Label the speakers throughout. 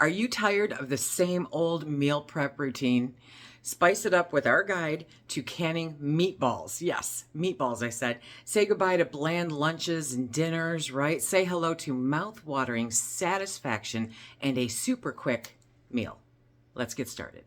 Speaker 1: Are you tired of the same old meal prep routine? Spice it up with our guide to canning meatballs. Yes, meatballs, I said. Say goodbye to bland lunches and dinners, right? Say hello to mouth-watering satisfaction and a super quick meal. Let's get started.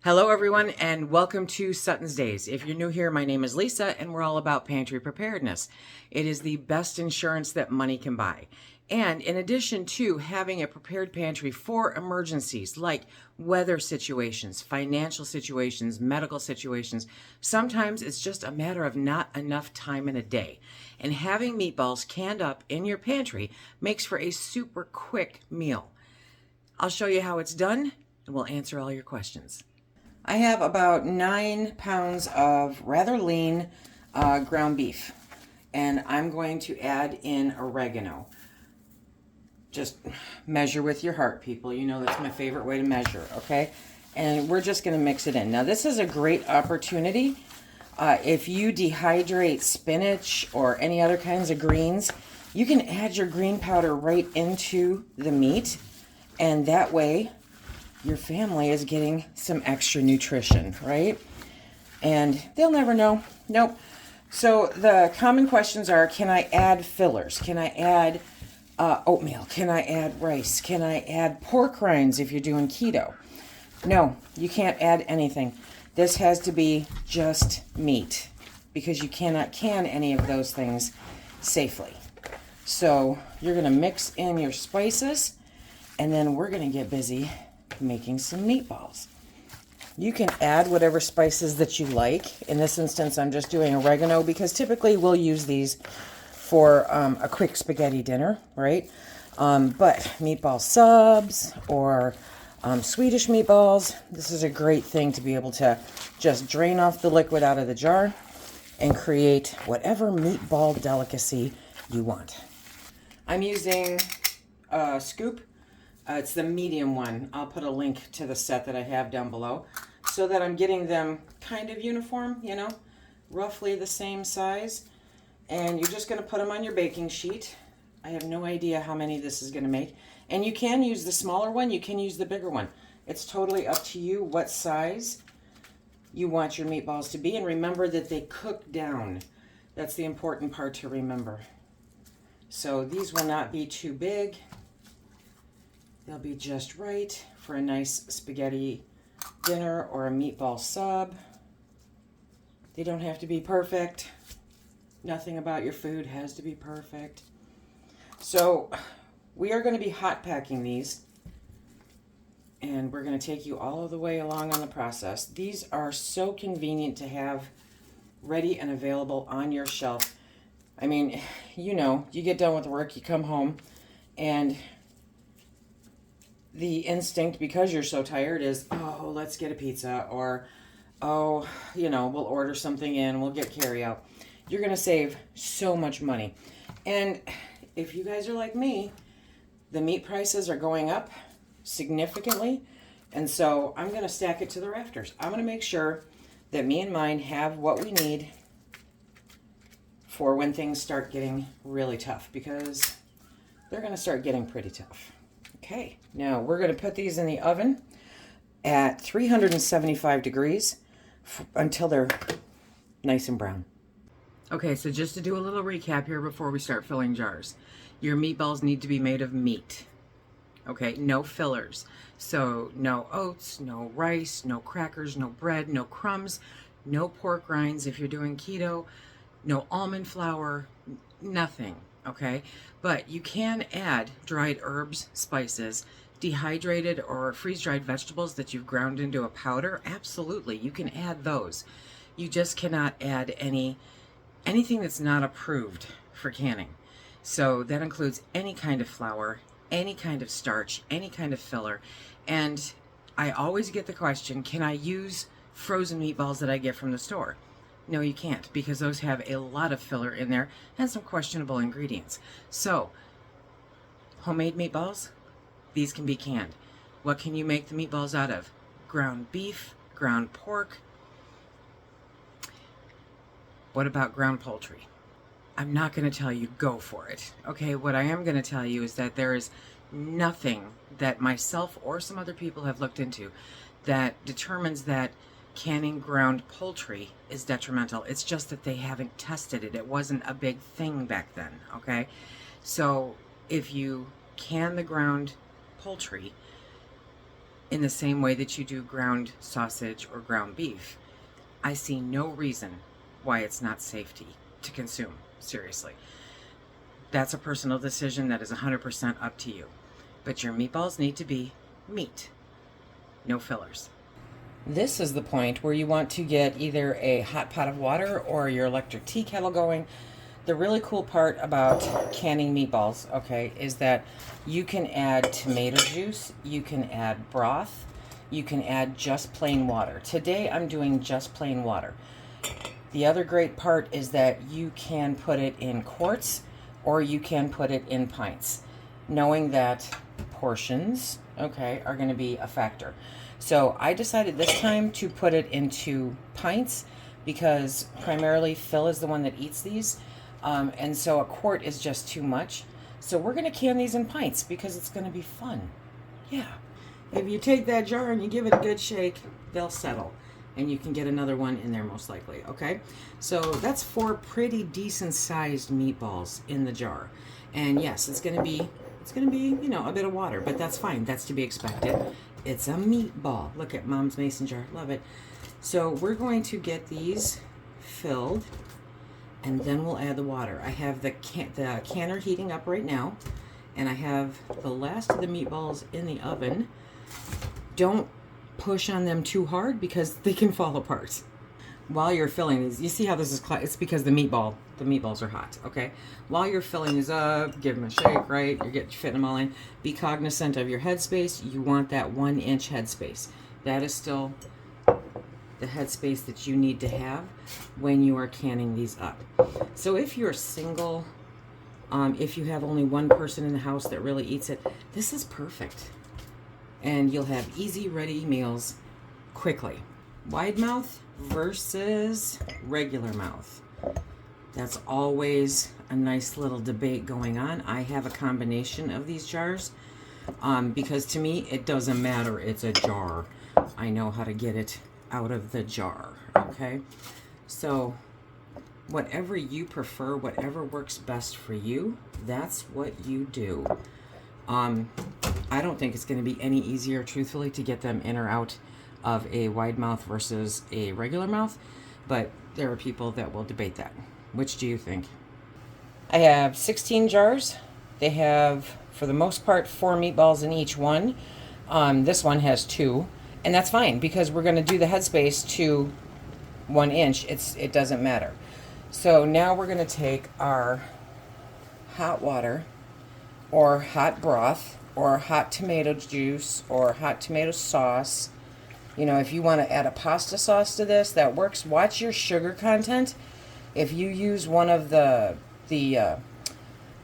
Speaker 1: Hello, everyone, and welcome to Sutton's Days. If you're new here, my name is Lisa, and we're all about pantry preparedness. It is the best insurance that money can buy. And in addition to having a prepared pantry for emergencies like weather situations, financial situations, medical situations, sometimes it's just a matter of not enough time in a day. And having meatballs canned up in your pantry makes for a super quick meal. I'll show you how it's done, and we'll answer all your questions. I have about 9 pounds of rather lean ground beef, and I'm going to add in oregano. Just measure with your heart, people. You know that's my favorite way to measure, okay? And we're just going to mix it in. Now, this is a great opportunity. If you dehydrate spinach or any other kinds of greens, you can add your green powder right into the meat, and that way your family is getting some extra nutrition, right? And they'll never know. Nope. So the common questions are, can I add fillers? Can I add oatmeal? Can I add rice? Can I add pork rinds if you're doing keto? No, you can't add anything. This has to be just meat because you cannot can any of those things safely. So you're going to mix in your spices, and then we're going to get busy making some meatballs. You can add whatever spices that you like. In this instance, I'm just doing oregano because typically we'll use these for a quick spaghetti dinner, right? But meatball subs or Swedish meatballs, this is a great thing to be able to just drain off the liquid out of the jar and create whatever meatball delicacy you want. I'm using a scoop. It's the medium one. I'll put a link to the set that I have down below so that I'm getting them kind of uniform, you know, roughly the same size. And you're just going to put them on your baking sheet. I have no idea how many this is going to make. And you can use the smaller one. You can use the bigger one. It's totally up to you what size you want your meatballs to be. And remember that they cook down. That's the important part to remember. So these will not be too big. They'll be just right for a nice spaghetti dinner or a meatball sub. They don't have to be perfect. Nothing about your food has to be perfect. So we are going to be hot packing these, and we're going to take you all of the way along on the process. These are so convenient to have ready and available on your shelf. I mean, you know, you get done with work, you come home, and the instinct, because you're so tired, is, oh, let's get a pizza, or, oh, you know, we'll order something in, we'll get carry out. You're going to save so much money. And if you guys are like me, the meat prices are going up significantly. And so I'm going to stack it to the rafters. I'm going to make sure that me and mine have what we need for when things start getting really tough, because they're going to start getting pretty tough. Okay, now we're going to put these in the oven at 375 degrees until they're nice and brown. Okay, so just to do a little recap here before we start filling jars. Your meatballs need to be made of meat. Okay, no fillers. So no oats, no rice, no crackers, no bread, no crumbs, no pork rinds if you're doing keto, no almond flour, nothing, okay? But you can add dried herbs, spices, dehydrated or freeze-dried vegetables that you've ground into a powder. Absolutely, you can add those. You just cannot add anything that's not approved for canning. So that includes any kind of flour, any kind of starch, any kind of filler. And I always get the question, can I use frozen meatballs that I get from the store? No, you can't, because those have a lot of filler in there and some questionable ingredients. So, homemade meatballs, these can be canned. What can you make the meatballs out of? Ground beef, ground pork. What about ground poultry? I'm not going to tell you go for it. Okay, what I am going to tell you is that there is nothing that myself or some other people have looked into that determines that canning ground poultry is detrimental. It's just that they haven't tested it. It wasn't a big thing back then, okay? So if you can the ground poultry in the same way that you do ground sausage or ground beef, I see no reason why it's not safe to consume. Seriously. That's a personal decision that is 100% up to you. But your meatballs need to be meat, no fillers. This is the point where you want to get either a hot pot of water or your electric tea kettle going. The really cool part about canning meatballs, okay, is that you can add tomato juice, you can add broth, you can add just plain water. Today I'm doing just plain water. The other great part is that you can put it in quarts or you can put it in pints, knowing that portions, okay, are going to be a factor. So I decided this time to put it into pints because primarily Phil is the one that eats these. And so a quart is just too much. So we're going to can these in pints because it's going to be fun. Yeah. If you take that jar and you give it a good shake, they'll settle. And you can get another one in there most likely, okay? So that's 4 pretty decent sized meatballs in the jar. And yes, it's gonna be, you know, a bit of water, but that's fine. That's to be expected. It's a meatball. Look at Mom's mason jar, love it. So we're going to get these filled and then we'll add the water. I have the canner heating up right now and I have the last of the meatballs in the oven. Don't push on them too hard because they can fall apart. While you're filling these, you see how this is, it's because the meatballs are hot, okay? While you're filling these up, give them a shake, right? You're fitting them all in. Be cognizant of your headspace. You want that 1-inch headspace. That is still the headspace that you need to have when you are canning these up. So if you're single, if you have only one person in the house that really eats it, this is perfect. And you'll have easy, ready meals quickly. Wide mouth versus regular mouth. That's always a nice little debate going on. I have a combination of these jars because to me, it doesn't matter. It's a jar. I know how to get it out of the jar, okay? So whatever you prefer, whatever works best for you, that's what you do. I don't think it's going to be any easier, truthfully, to get them in or out of a wide mouth versus a regular mouth, but there are people that will debate that. Which do you think? I have 16 jars. They have, for the most part, 4 meatballs in each one. This one has 2, and that's fine because we're going to do the headspace to 1 inch. It doesn't matter. So now we're going to take our hot water or hot broth or hot tomato juice or hot tomato sauce. You know, if you want to add a pasta sauce to this, that works. Watch your sugar content. If you use one of the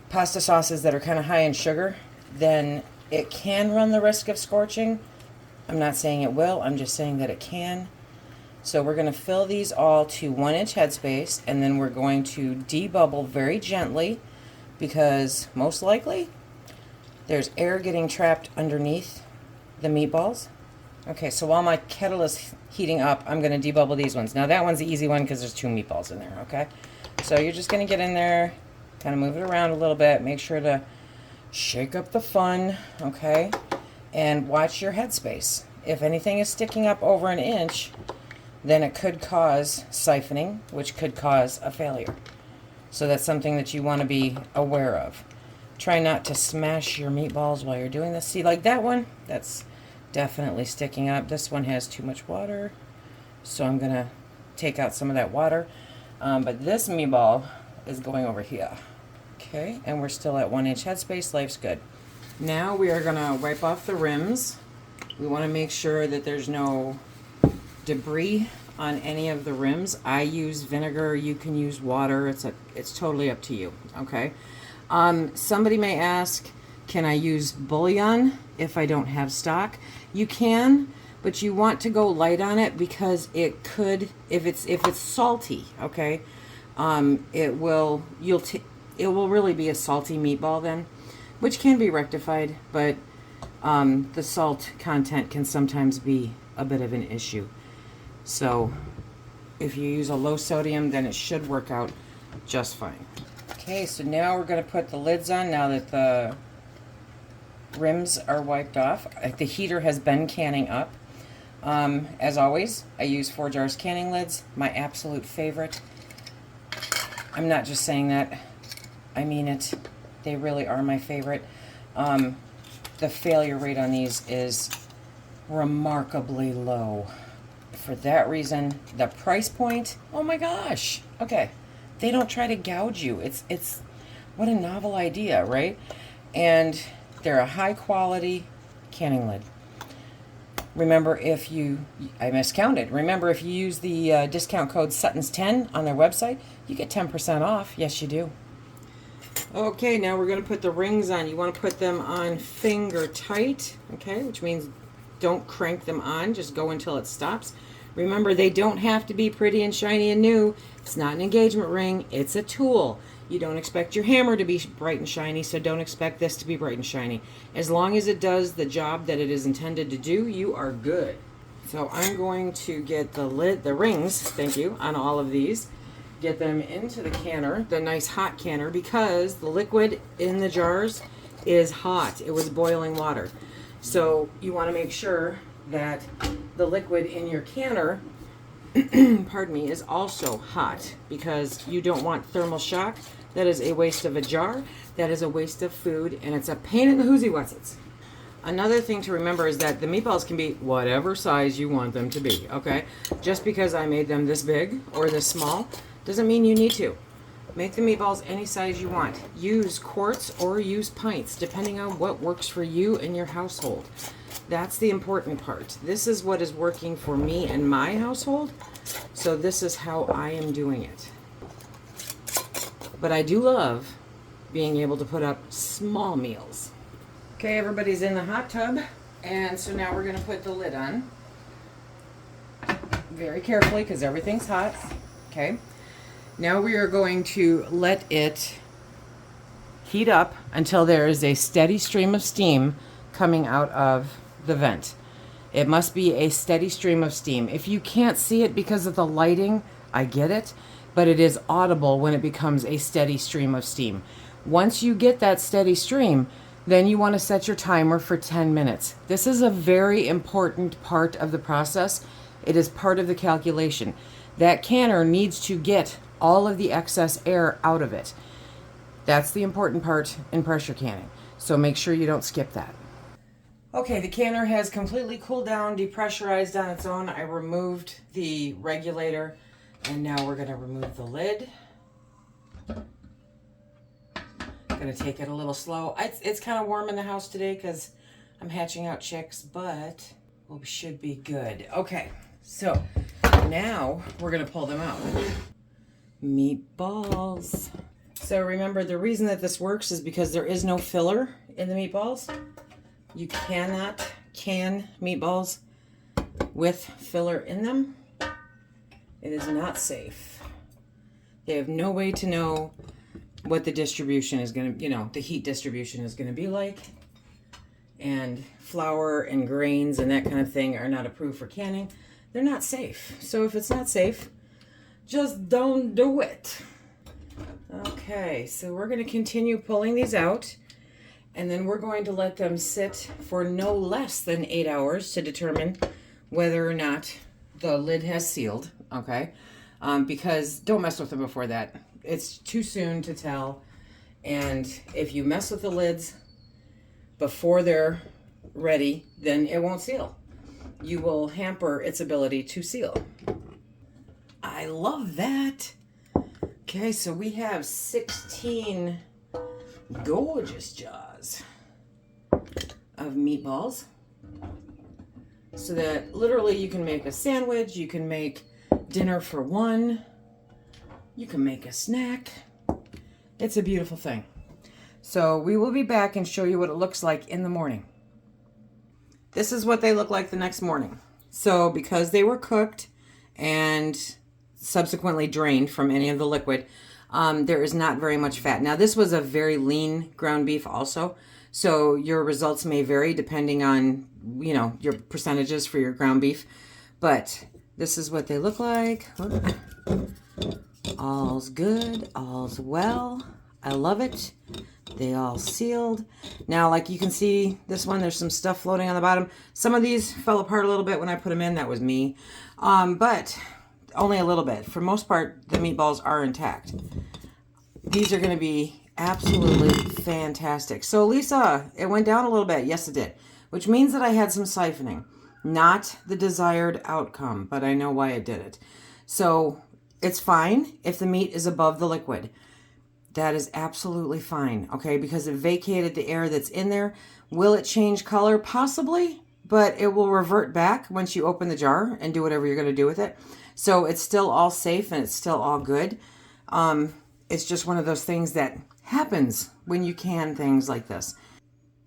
Speaker 1: pasta sauces that are kind of high in sugar, then it can run the risk of scorching. I'm not saying it will, I'm just saying that it can. So we're going to fill these all to 1-inch headspace, and then we're going to debubble very gently because most likely there's air getting trapped underneath the meatballs. Okay, so while my kettle is heating up, I'm going to debubble these ones. Now that one's the easy one because there's 2 meatballs in there, okay? So you're just going to get in there, kind of move it around a little bit, make sure to shake up the fun, okay? And watch your headspace. If anything is sticking up over 1 inch, then it could cause siphoning, which could cause a failure. So that's something that you want to be aware of. Try not to smash your meatballs while you're doing this. See, like that one, that's definitely sticking up. This one has too much water, so I'm gonna take out some of that water. But this meatball is going over here. Okay, and we're still at 1-inch headspace. Life's good. Now we are gonna wipe off the rims. We want to make sure that there's no debris on any of the rims. I use vinegar. You can use water. It's totally up to you. Okay. Somebody may ask, can I use bouillon if I don't have stock? You can, but you want to go light on it because it could, if it's salty, okay, it will really be a salty meatball then. which can be rectified, but the salt content can sometimes be a bit of an issue. So if you use a low sodium, then it should work out just fine. Okay, so now we're going to put the lids on now that the rims are wiped off. The heater has been canning up. As always, I use 4 jars canning lids, my absolute favorite. I'm not just saying that, I mean it. They really are my favorite. The failure rate on these is remarkably low. For that reason, the price point, oh my gosh. Okay, they don't try to gouge you. It's what a novel idea, right? And they're a high quality canning lid. Remember, I miscounted. Remember, if you use the discount code Suttons10 on their website, you get 10% off. Yes, you do. Okay, now we're going to put the rings on. You want to put them on finger tight, okay, which means don't crank them on. Just go until it stops. Remember, they don't have to be pretty and shiny and new. It's not an engagement ring. It's a tool. You don't expect your hammer to be bright and shiny, so don't expect this to be bright and shiny. As long as it does the job that it is intended to do, you are good. So I'm going to get the rings, thank you, on all of these. Get them into the canner, the nice hot canner, because the liquid in the jars is hot. It was boiling water. So you want to make sure that the liquid in your canner pardon me, is also hot, because you don't want thermal shock. That is a waste of a jar. That is a waste of food, and it's a pain in the hoozy-wutsits. Another thing to remember is that the meatballs can be whatever size you want them to be, okay? Just because I made them this big or this small doesn't mean you need to. Make the meatballs any size you want. Use quarts or use pints, depending on what works for you and your household. That's the important part. This is what is working for me and my household, so this is how I am doing it. But I do love being able to put up small meals. Okay, everybody's in the hot tub, and so now we're going to put the lid on. Very carefully, because everything's hot. Okay. Now we are going to let it heat up until there is a steady stream of steam coming out of the vent. It must be a steady stream of steam. If you can't see it because of the lighting, I get it, but it is audible when it becomes a steady stream of steam. Once you get that steady stream, then you want to set your timer for 10 minutes. This is a very important part of the process. It is part of the calculation. That canner needs to get all of the excess air out of it. That's the important part in pressure canning. So make sure you don't skip that. Okay, the canner has completely cooled down, depressurized on its own. I removed the regulator, and now we're going to remove the lid. Going to take it a little slow. It's kind of warm in the house today because I'm hatching out chicks, but we should be good. Okay, so now we're going to pull them out. Meatballs. So remember, the reason that this works is because there is no filler in the meatballs. You cannot can meatballs with filler in them. It is not safe. They have no way to know what the distribution is going to, the heat distribution is going to be like. And flour and grains and that kind of thing are not approved for canning. They're not safe. So if it's not safe, just don't do it. Okay, so we're going to continue pulling these out, and then we're going to let them sit for no less than 8 hours to determine whether or not the lid has sealed, okay? Because don't mess with them before that. It's too soon to tell, and if you mess with the lids before they're ready, then it won't seal. You will hamper its ability to seal. I love that. Okay, so we have 16 gorgeous jars of meatballs. So that literally you can make a sandwich, you can make dinner for one, you can make a snack. It's a beautiful thing. So we will be back and show you what it looks like in the morning. This is what they look like the next morning. So because they were cooked and subsequently drained from any of the liquid, There is not very much fat. Now, this was a very lean ground beef also, so your results may vary depending on, you know, your percentages for your ground beef. But this is what they look like. All's good, all's well. I love it. They all sealed. Now, like you can see, this one, there's some stuff floating on the bottom. Some of these fell apart a little bit when I put them in. That was me. But only a little bit. For the most part, the meatballs are intact. These are going to be absolutely fantastic. So, Lisa, it went down a little bit. Yes, it did. Which means that I had some siphoning. Not the desired outcome, but I know why it did it. So, it's fine if the meat is above the liquid. That is absolutely fine, okay, because it vacated the air that's in there. Will it change color? Possibly, but it will revert back once you open the jar and do whatever you're going to do with it. So it's still all safe and it's still all good. It's just one of those things that happens when you can things like this.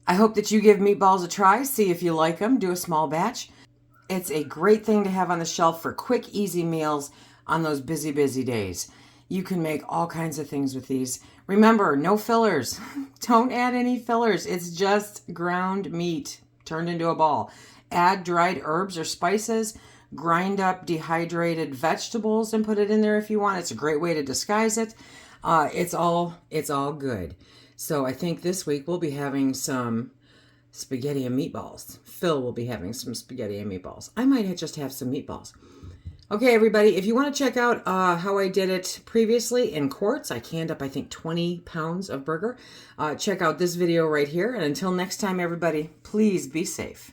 Speaker 1: I hope that you give meatballs a try, see if you like them, do a small batch. It's a great thing to have on the shelf for quick, easy meals on those busy, busy days. You can make all kinds of things with these. Remember, no fillers. Don't add any fillers. It's just ground meat turned into a ball. Add dried herbs or spices. Grind up dehydrated vegetables and put it in there if you want. It's a great way to disguise it. It's all good. So I think this week we'll be having some spaghetti and meatballs. Phil will be having some spaghetti and meatballs. I might just have some meatballs. Okay, everybody, if you want to check out how I did it previously in quarts, I canned up, I think, 20 pounds of burger. Check out this video right here. And until next time, everybody, please be safe.